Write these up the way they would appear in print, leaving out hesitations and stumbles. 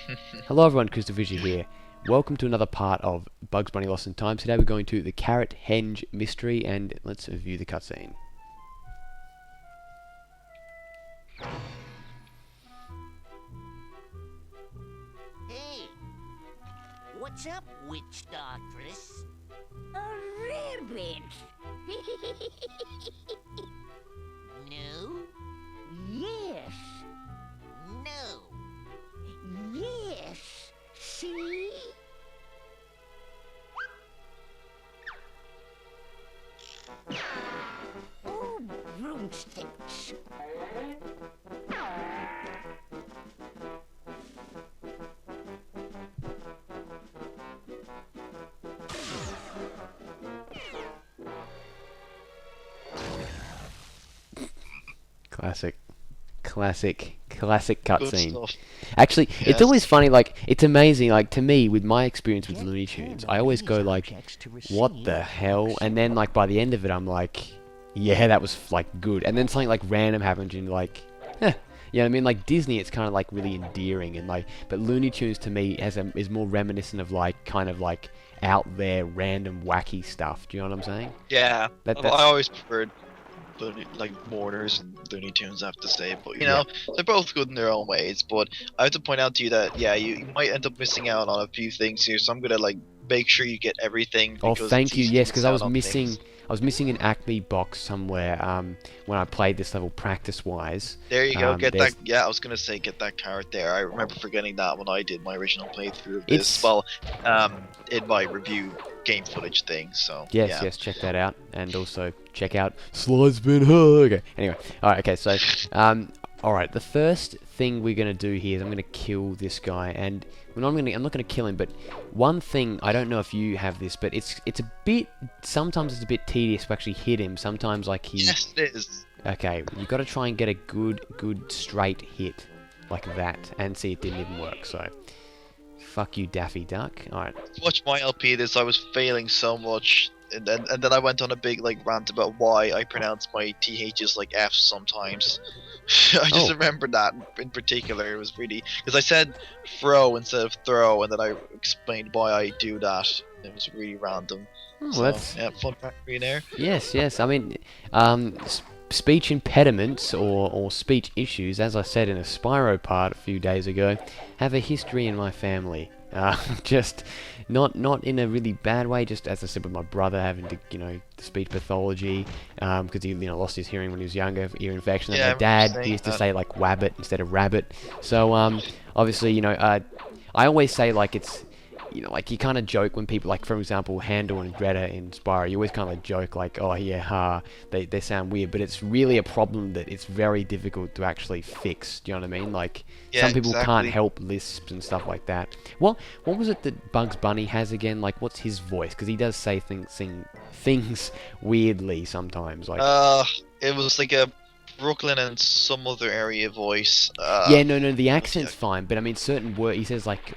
Hello everyone, CrystalFissure here. Welcome to another part of Bugs Bunny Lost in Time. Today we're going to the Carrot-Henge Mystery, and let's view the cutscene. Hey, what's up, witch doctress? A rabbit. No. Yes. No. Yes. See? Oh, broomsticks. Classic Good cutscene. stuff. Actually, it's Yes. always funny, like, it's amazing, like, to me, with my experience with Looney Tunes, I always go like, what the hell? And then, like, by the end of it, I'm like, yeah, that was, like, good. And then something, like, random happens, and you're like, eh. You know what I mean? Like, Disney, it's kind of, like, really endearing, and, like, but Looney Tunes, to me, is more reminiscent of, like, kind of, like, out there, random, wacky stuff. Do you know what I'm saying? Yeah, That's... I always preferred like Borders and Looney Tunes, I have to say. But you know, they're both good in their own ways. But I have to point out to you that yeah, you might end up missing out on a few things here. So I'm gonna like make sure you get everything. Oh, Because thank you. it's Yes, because I was on missing. things. I was missing an Acme box somewhere when I played this level practice-wise. There you go. Get there's- that. Yeah, I was gonna say get that carrot there. I remember forgetting that when I did my original playthrough of It's- this. Well, in my review game footage thing. So Yes, yeah. yes, check that out, and also check out Slide's been her. Okay, anyway, all right, okay, so all right, the first thing we're gonna do here is I'm gonna kill this guy, and well, I'm not gonna kill him, but one thing I don't know if you have this, but it's a bit sometimes it's a bit tedious to actually hit him. Sometimes like he Yes, it is. okay, you got to try and get a good straight hit like that, and see it didn't even work. So fuck you, Daffy Duck. All right. Watch my LP this, I was failing so much, and then I went on a big like rant about why I pronounce my THs like F sometimes. I just Oh. remember that in particular. It was really because I said throw instead of throw, and then I explained why I do that. It was really random. Oh, So, that's yeah, fun fact for you there. yes. I mean, speech impediments or speech issues, as I said in a Spyro part a few days ago, have a history in my family. Just not in a really bad way. Just as I said, with my brother having to, speech pathology, because he, lost his hearing when he was younger, ear infection. Yeah, I And my dad, remember he used to saying say like wabbit instead of rabbit. So obviously, I always say like it's. Like you kind of joke when people, like for example, Handel and Greta in Spyro, you always kind of joke like, oh yeah, ha, they sound weird, but it's really a problem that it's very difficult to actually fix. Do you know what I mean? Like Yeah, some people can't exactly. help lisps and stuff like that. What was it that Bugs Bunny has again? Like what's his voice? Because he does say things weirdly sometimes. Like It was like a Brooklyn and some other area voice. yeah, no, the accent's fine, but I mean certain word he says like.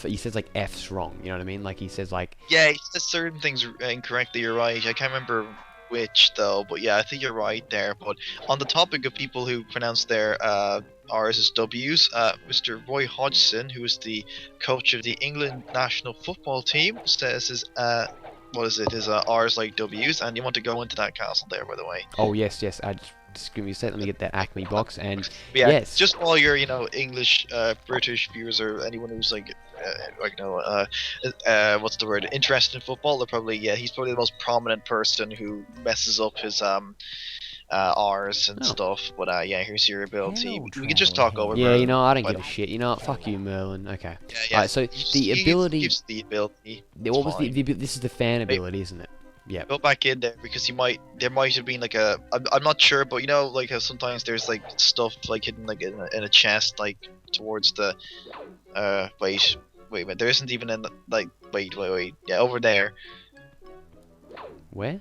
He says like F's wrong, you know what I mean? Like he says like Yeah, he says certain things incorrectly. You're right. I can't remember which though, but yeah, I think you're right there. But on the topic of people who pronounce their R's as W's, Mr. Roy Hodgson, who is the coach of the England national football team, says his his R's like W's, and you want to go into that castle there, by the way. oh yes, I just give me a sec. Let me get that Acme box and But yeah, yes. just while you're, English, British viewers or anyone who's like, what's the word, interested in football, they're probably, he's probably the most prominent person who messes up his R's and Oh. stuff. But yeah, here's your ability. Hello, We can just talk travel over. Yeah, Merlin, I don't by give a the- shit. Fuck you, Merlin. Okay. Yeah. Alright, so the ability. Gives the ability. What It's was fine. this is the fan ability, isn't it? Yeah. Go back in there because there might have been like I'm not sure, but like how sometimes there's like stuff like hidden like in a chest like towards the wait a minute, there isn't even in the, like wait yeah, over there, Where?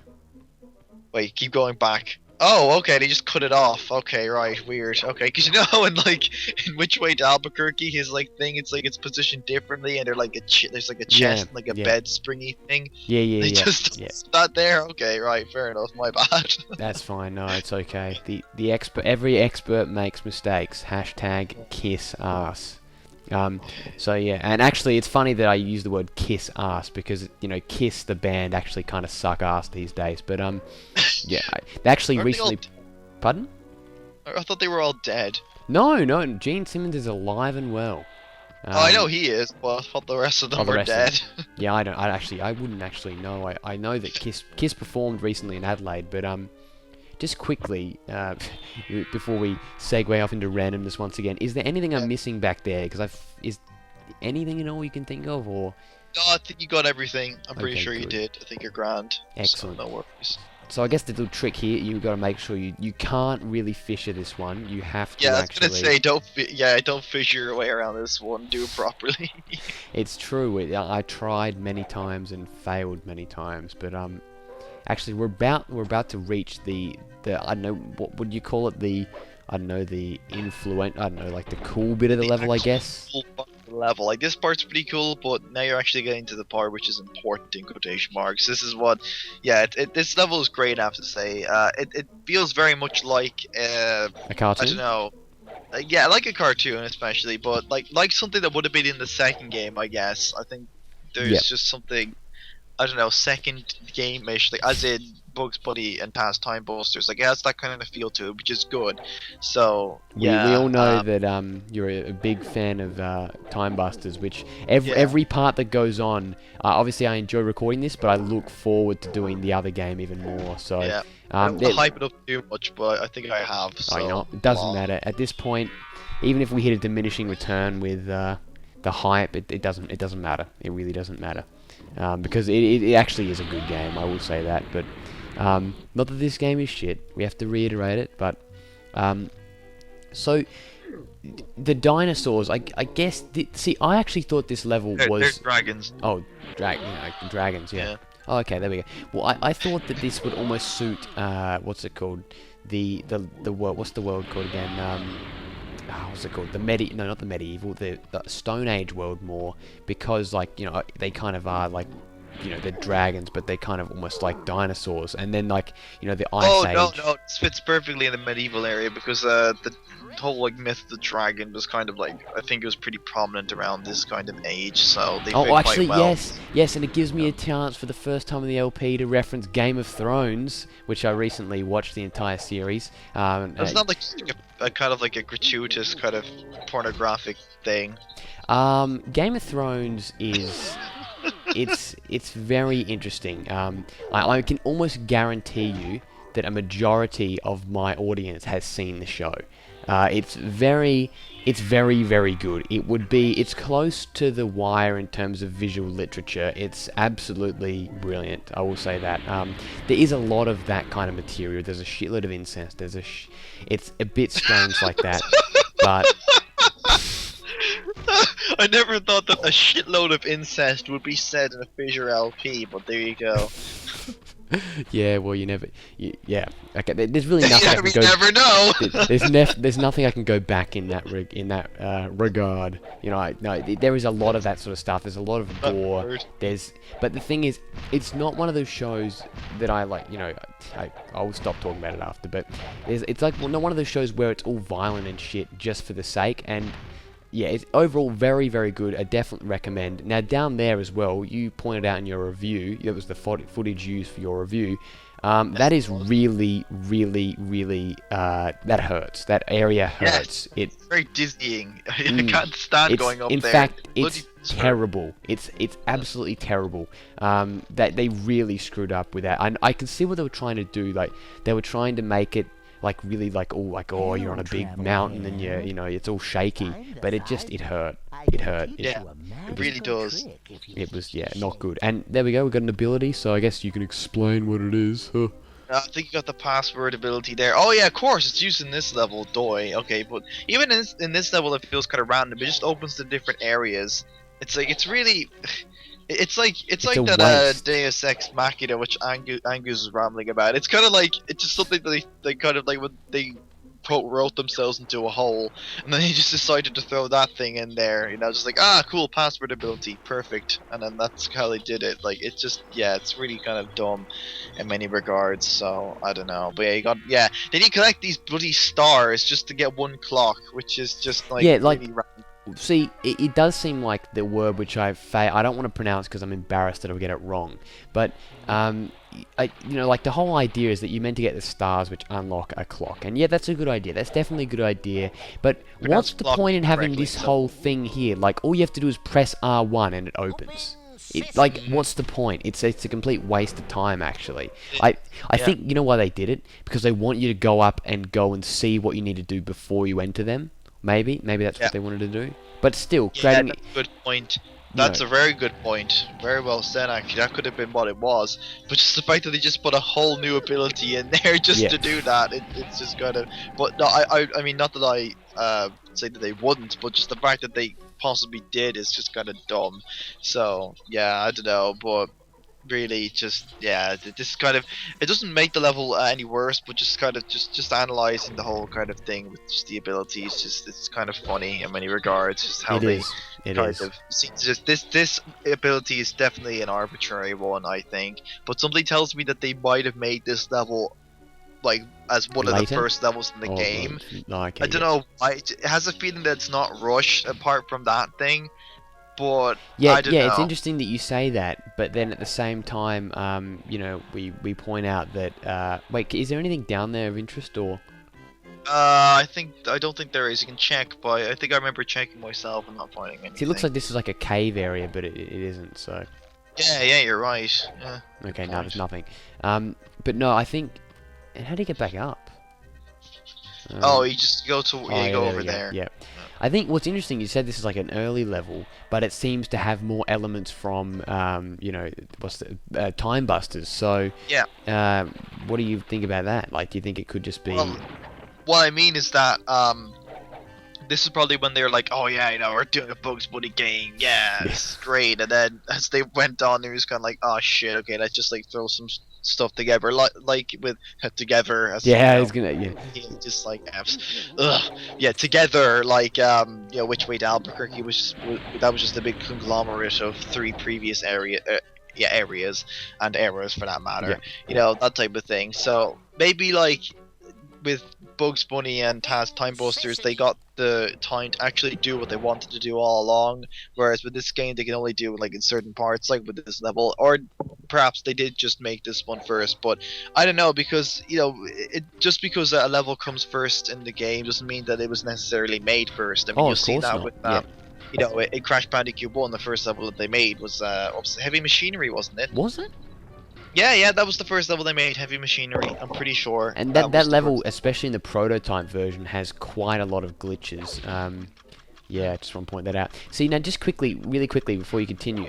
wait, keep going back. Oh, okay, they just cut it off. Okay, right, weird. Okay, because in like in Which Way to Albuquerque, his like thing, it's like it's positioned differently, and they're like there's like a chest, like a yeah. bed springy thing. Yeah, They just yeah. that there. Okay, right, fair enough. My bad. That's fine. No, it's okay. The expert. Every expert makes mistakes. Hashtag kiss ass. So yeah, and actually, it's funny that I use the word kiss ass because Kiss the band actually kind of suck ass these days. But yeah, they actually Aren't they all recently. Pardon? I thought they were all dead. No, Gene Simmons is alive and well. Oh, I know he is, but I thought the rest of them were dead. Yeah, I don't. I wouldn't actually know. I know that Kiss performed recently in Adelaide, but just quickly, before we segue off into randomness once again, is there anything I'm missing back there? Because is anything at all you can think of, or? No, I think you got everything. I'm pretty Okay, sure you good. did. I think you're grand. Excellent. So no worries. So I guess the little trick here, you got to make sure you can't really fissure this one. You have to Yeah, I was actually. gonna say don't fissure your way around this one. Do it properly. It's true. I tried many times and failed many times, but actually we're about to reach the I don't know, what would you call it, the like the cool bit of the level, I guess. Cool part of the level. Like this part's pretty cool, but now you're actually getting to the part which is important in quotation marks. This is what, this level is great. I have to say, it feels very much like A cartoon. I don't know. Yeah, like a cartoon especially, but like something that would have been in the second game, I guess. I think there's just something, I don't know, second game-ish, like as in Bugs Bunny and Past Time Busters. Like it has that kind of feel to it, which is good. So yeah, we all know that you're a big fan of Time Busters, which every part that goes on. Obviously, I enjoy recording this, but I look forward to doing the other game even more. So yeah, I don't hype it up too much, but I think I have. So it doesn't matter at this point. Even if we hit a diminishing return with the hype, it doesn't matter. It really doesn't matter. Because it actually is a good game, I will say that, but not that this game is shit, we have to reiterate it, but so the dinosaurs, I guess, I actually thought this level was... They're dragons. Oh, dragons, yeah. Oh, okay, there we go. Well, I thought that this would almost suit, what's it called, the world, what's the world called again, what's it called? Not the medieval, the Stone Age world more, because they kind of are like, they're dragons, but they're kind of almost like dinosaurs, and then the Ice Age. No, it fits perfectly in the medieval area because the whole myth of the dragon was kind of like, I think it was pretty prominent around this kind of age, so they fit actually, quite well. yes, and it gives me a chance for the first time in the LP to reference Game of Thrones, which I recently watched the entire series. It's not like a kind of like a gratuitous kind of pornographic thing. Game of Thrones is it's very interesting. I can almost guarantee you that a majority of my audience has seen the show. It's very good. It's close to The Wire in terms of visual literature. It's absolutely brilliant, I will say that. There is a lot of that kind of material. There's a shitload of incest. It's a bit strange like that, but... I never thought that a shitload of incest would be said in a Fissure LP, but there you go. Yeah, well, yeah. Okay, there's really nothing I can go. Never know. There's nothing I can go back in that regard. There is a lot of that sort of stuff. There's a lot of gore. But the thing is, it's not one of those shows that I like. I'll stop talking about it after. But it's like not one of those shows where it's all violent and shit just for the sake. And yeah, it's overall very, very good. I definitely recommend. Now, down there as well, you pointed out in your review, that was the footage used for your review. That is really, really, really, that hurts. That area hurts. It's very dizzying. I can't stand going up there. In fact, it's terrible. It's absolutely terrible. That they really screwed up with that. I can see what they were trying to do. Like, they were trying to make it really you're on a big mountain and it's all shaky, but it hurt. Yeah, it really does. It was not good. And there we go, we got an ability, so I guess you can explain what it is. I think you got the password ability there. Oh yeah, of course, it's used in this level, doy. Okay, but even in this level it feels kind of random. It just opens to different areas. It's like, it's really... It's like that Deus Ex Machina, which Angus was rambling about. It's kind of like, it's just something that they kind of like when they wrote themselves into a hole, and then they just decided to throw that thing in there. Just like, cool, password ability, perfect. And then that's how they did it. Like, it's just, it's really kind of dumb in many regards. So I don't know, but then you collect these bloody stars just to get one clock, which is just like really random. see, it does seem like the word which I don't want to pronounce because I'm embarrassed that I'll get it wrong. But like the whole idea is that you're meant to get the stars which unlock a clock, and yeah, that's a good idea. That's definitely a good idea. But what's the point in having this whole thing here? Like, all you have to do is press R1 and it opens. Like, what's the point? It's a complete waste of time, actually. I think, you know why they did it? Because they want you to go up and see what you need to do before you enter them. Maybe that's what they wanted to do. But still, creating... that's a good point. That's a very good point. Very well said, actually. That could have been what it was. But just the fact that they just put a whole new ability in there just to do that, it's just kind of... But no, I mean, not that I say that they wouldn't, but just the fact that they possibly did is just kind of dumb. So, yeah, I don't know, but... really just this kind of, it doesn't make the level any worse, but just kind of just analyzing the whole kind of thing with just the abilities, just it's kind of funny in many regards, just how they kind of see, just this ability is definitely an arbitrary one, I think, but something tells me that they might have made this level like as one of the first levels in the game. I don't know, it has a feeling that it's not rushed apart from that thing. But I don't know. It's interesting that you say that, but then at the same time, we point out that wait, is there anything down there of interest or? I don't think there is. You can check, but I think I remember checking myself and not finding anything. See, it looks like this is like a cave area, but it isn't. So. Yeah, you're right. Yeah. Okay, no, there's nothing. But no, I think. And how do you get back up? You just go to go over there. Yeah. I think what's interesting, you said this is like an early level, but it seems to have more elements from, what's the Time Busters. So, what do you think about that? Like, do you think it could just be? Well, what I mean is that this is probably when they're like, oh yeah, we're doing a Bugs Bunny game, this is great. And then as they went on, it was kind of like, oh shit, okay, let's just like throw some stuff together, like with together. As, it's gonna just like F's. Together, like which way to Albuquerque was just a big conglomerate of 3 previous areas and eras for that matter. That type of thing. So maybe like with Bugs Bunny and Taz Time Busters, they got the time to actually do what they wanted to do all along, whereas with this game they can only do like in certain parts, like with this level, or perhaps they did just make this one first. But I don't know, because just because a level comes first in the game doesn't mean that it was necessarily made first. I mean, you'll see that with in Crash Bandicoot 1, the first level that they made was Heavy Machinery, wasn't it? Was it? Yeah, that was the first level they made, Heavy Machinery, I'm pretty sure. And that level, especially in the prototype version, has quite a lot of glitches. Yeah, just want to point that out. See, now just really quickly before you continue,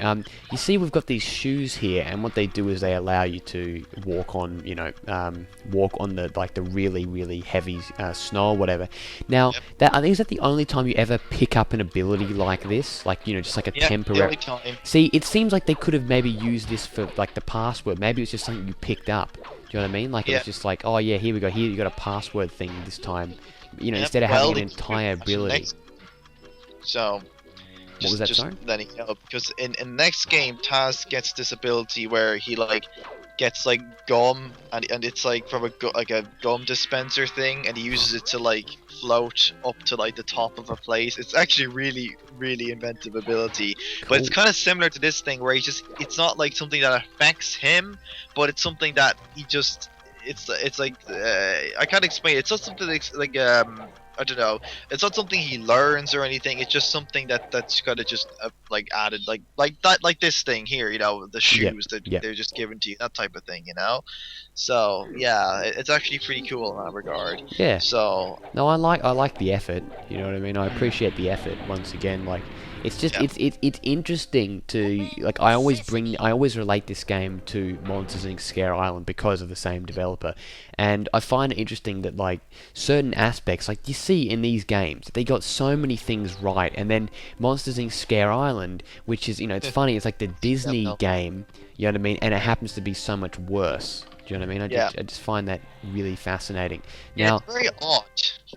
you see we've got these shoes here, and what they do is they allow you to walk on, walk on the really, really heavy snow or whatever. Now, I think is that the only time you ever pick up an ability like this, like just like a temporary. See, it seems like they could have maybe used this for like the password. Maybe it's just something you picked up. Do you know what I mean? Like it was just like, oh yeah, here we go. Here you got a password thing this time. Instead of having an entire ability. So, what was that, sorry? Letting you know, because in the next game, Taz gets this ability where he like gets like gum, and it's like from a gum dispenser thing, and he uses it to like float up to like the top of a place. It's actually really, really inventive ability, but it's kind of similar to this thing where it's not like something that affects him, but it's something that he just it's like I can't explain it. It's not something like I don't know. It's not something he learns or anything. It's just something that's kind of just like added, like that, like this thing here. The shoes that they're just given to you, that type of thing. So yeah, it's actually pretty cool in that regard. Yeah. So no, I like the effort. You know what I mean? I appreciate the effort once again. Like it's just it's interesting to like I always relate this game to Monsters Inc. Scare Island because of the same developer, and I find it interesting that like certain aspects, like you see in these games, they got so many things right, and then Monsters Inc. Scare Island, which is it's funny, it's like the Disney game, you know what I mean, and it happens to be so much worse. Do you know what I mean? I just find that really fascinating. Now, it's very odd.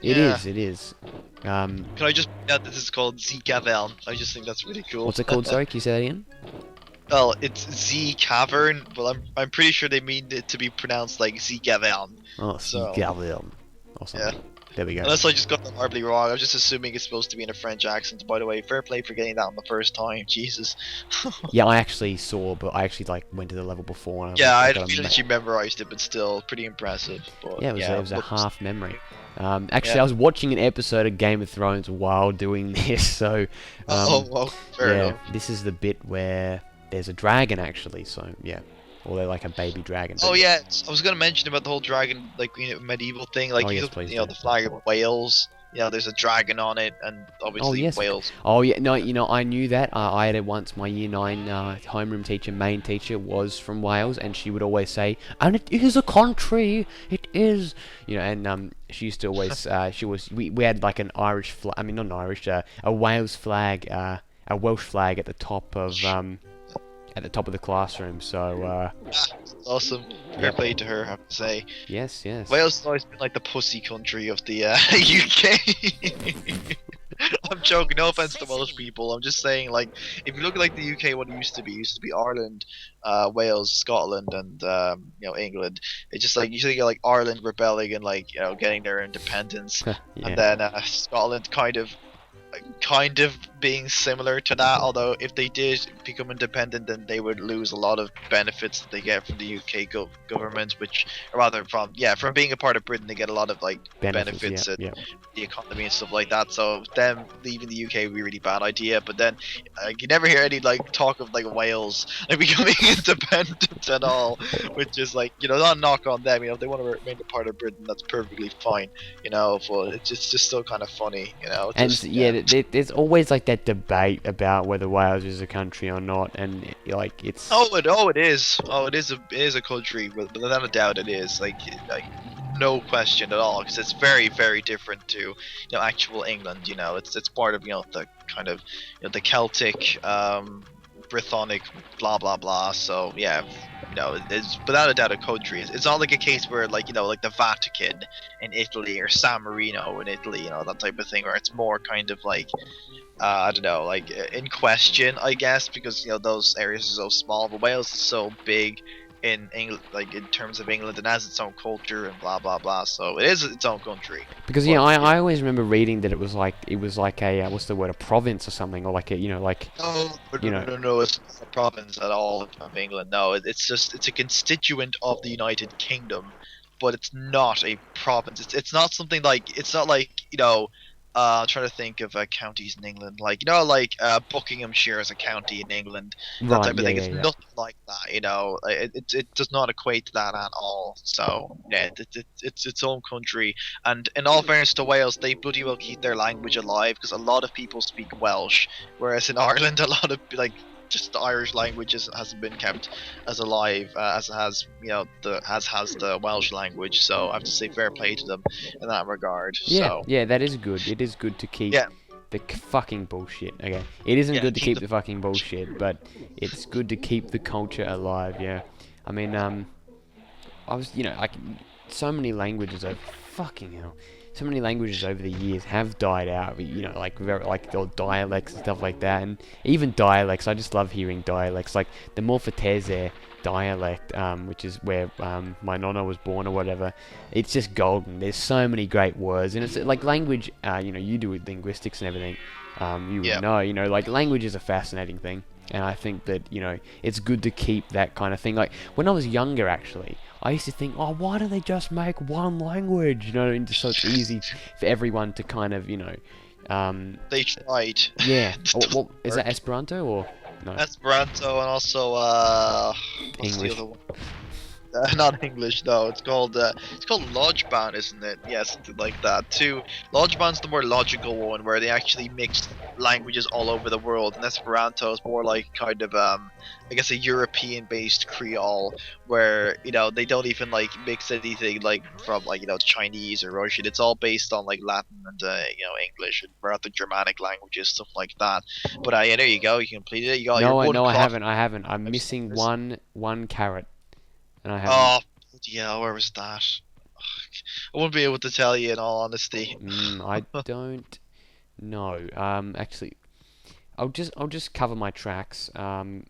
It is. Can I just point out that this is called Z Cavern? I just think that's really cool. What's it called? Sorry, can you say that again? Well, it's Z Cavern, but I'm pretty sure they mean it to be pronounced like Z Cavern. Oh, Z Cavern. Or something. There we go. Unless I just got that horribly wrong. I'm just assuming it's supposed to be in a French accent. By the way, fair play for getting that on the first time. Jesus. Yeah, I actually saw, but I actually like went to the level before. And Yeah, I got feel that you memorized it, but still pretty impressive. But, yeah, it was a but- half memory. Actually, Yeah. I was watching an episode of Game of Thrones while doing this, so well, fair yeah, enough. this is the bit where there's a dragon actually. So yeah, or they're like a baby dragon. Oh yeah, I was gonna mention about the whole dragon, like medieval thing, like Oh, yes, you please know do. the flag of Wales. You know, there's a dragon on it, and obviously yes. Wales. Oh yeah, no, I knew that. I had it once. My year 9 homeroom teacher, main teacher, was from Wales, and she would always say, "And it is a country. It is." And she used to always. We had like an Irish flag. I mean, not an Irish. A Wales flag. A Welsh flag at the top of the classroom. So Awesome. Fair Yep. play to her, I have to say. yes. Wales has always been like the pussy country of the UK. I'm joking. No offense to Welsh people. I'm just saying, like, if you look at like the UK, what it used to be Ireland, Wales, Scotland, and England. It's just like you think of like Ireland rebelling and like getting their independence, yeah. and then Scotland kind of being similar to that, although if they did become independent, then they would lose a lot of benefits that they get from the UK government, which rather from being a part of Britain, they get a lot of like benefits and the economy and stuff like that. So them leaving the UK would be a really bad idea. But then you never hear any like talk of like Wales like becoming independent at all, which is like not a knock on them. If they want to remain a part of Britain, that's perfectly fine. But it's just still kind of funny. And just, there's always like that debate about whether Wales is a country or not, and like it's. it is a country, but without a doubt it is like no question at all, because it's very very different to actual England. It's part of the kind of the Celtic, Brythonic, blah blah blah. So yeah. It's without a doubt a country. It's not like a case where like like the Vatican in Italy or San Marino in Italy, that type of thing, where it's more kind of like I don't know, like in question, I guess, because those areas are so small. But Wales is so big in England, like in terms of England, and has its own culture and blah blah blah. So it is its own country. Because I always remember reading that it was like a what's the word, a province or something, or like a like. No, it's not a province at all of England. No, it's a constituent of the United Kingdom, but it's not a province. It's not something like I'm trying to think of counties in England, like Buckinghamshire is a county in England, that type of thing. It's nothing like that, it does not equate to that at all. So yeah, it's its own country, and in all fairness to Wales, they bloody well keep their language alive, because a lot of people speak Welsh, whereas in Ireland, a lot of just the Irish language hasn't been kept as alive as it has the Welsh language. So I have to say fair play to them in that regard. Yeah, that is good. It is good to keep the fucking bullshit. Okay, it isn't good to keep the fucking bullshit, but it's good to keep the culture alive. Yeah, I mean, I was so many languages over fucking hell. So many languages over the years have died out, like the dialects and stuff like that, and even dialects. I just love hearing dialects, like the Morphotese dialect, which is where my nonna was born or whatever. It's just golden. There's so many great words, and it's like language. You do with linguistics and everything. You would know. Like language is a fascinating thing, and I think that it's good to keep that kind of thing. Like when I was younger, actually, I used to think, oh, why do they just make one language? So it's easy for everyone to kind of, they tried. Yeah. Well, is that Esperanto or no? Esperanto, and also what's English. the other one? Not English, though. It's called Lodgeband, isn't it? Yeah, something like that too. Lodgeband's the more logical one, where they actually mix languages all over the world, and Esperanto is more like kind of I guess a European-based Creole, where they don't even like mix anything like from Chinese or Russian. It's all based on like Latin and English and rather Germanic languages, stuff like that. But yeah, there you go. You completed it. You got your one I haven't. I'm missing one carrot. And I haven't. Oh, yeah, where was that? I wouldn't be able to tell you, in all honesty. I don't know. Actually, I'll just cover my tracks. Give me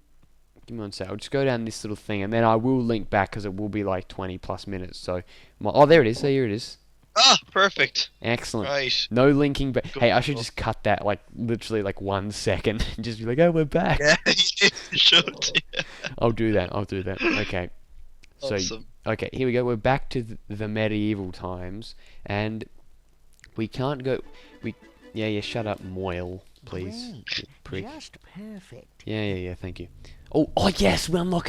one sec. I'll just go down this little thing, and then I will link back, because it will be like 20 plus minutes. So, there it is. Here it is. Ah, perfect. Excellent. Right. No linking, but Good hey, I should stuff. just cut that like literally like 1 second and just be like, oh, we're back. Yeah, you should. Yeah. I'll do that. I'll do that. Okay. So, Awesome. okay, here we go. We're back to the medieval times, and we can't go. Yeah. Shut up, Moyle, please. Great. You prick. Just perfect. Yeah. Thank you. Oh yes, we unlock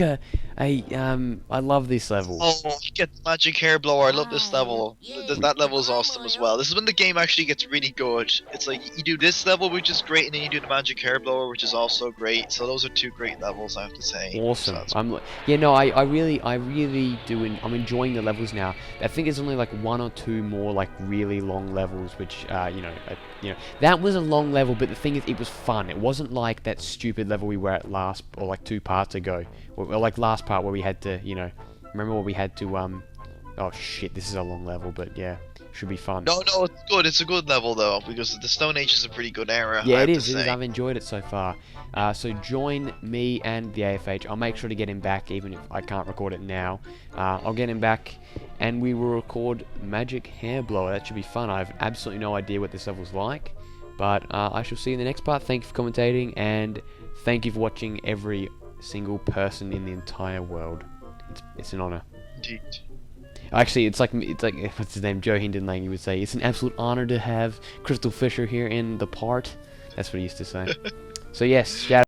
I love this level. Oh, you get the magic hair blower. I love this level. Yeah. That level is awesome as well. This is when the game actually gets really good. It's like you do this level, which is great, and then you do the magic hair blower, which is also great. So those are two great levels, I have to say. Awesome. So that's- I really do. I'm enjoying the levels now. I think there's only like one or two more like really long levels, which that was a long level. But the thing is, it was fun. It wasn't like that stupid level we were at last, or like 2 parts ago, or like last part where we had to, remember what we had to Oh shit, this is a long level, but yeah, should be fun. No, it's good. It's a good level though, because the Stone Age is a pretty good era. Yeah, I have it to is. It is. say. I've enjoyed it so far. So join me and the AFH. I'll make sure to get him back, even if I can't record it now. I'll get him back, and we will record Magic Hair Blower. That should be fun. I have absolutely no idea what this level's like, but I shall see you in the next part. Thank you for commentating, and thank you for watching every single person in the entire world. It's an honor. Indeed. Actually, it's like what's his name? Joe Hindenlang. He would say it's an absolute honor to have CrystalFissure here in the part. That's what he used to say. So yes, shout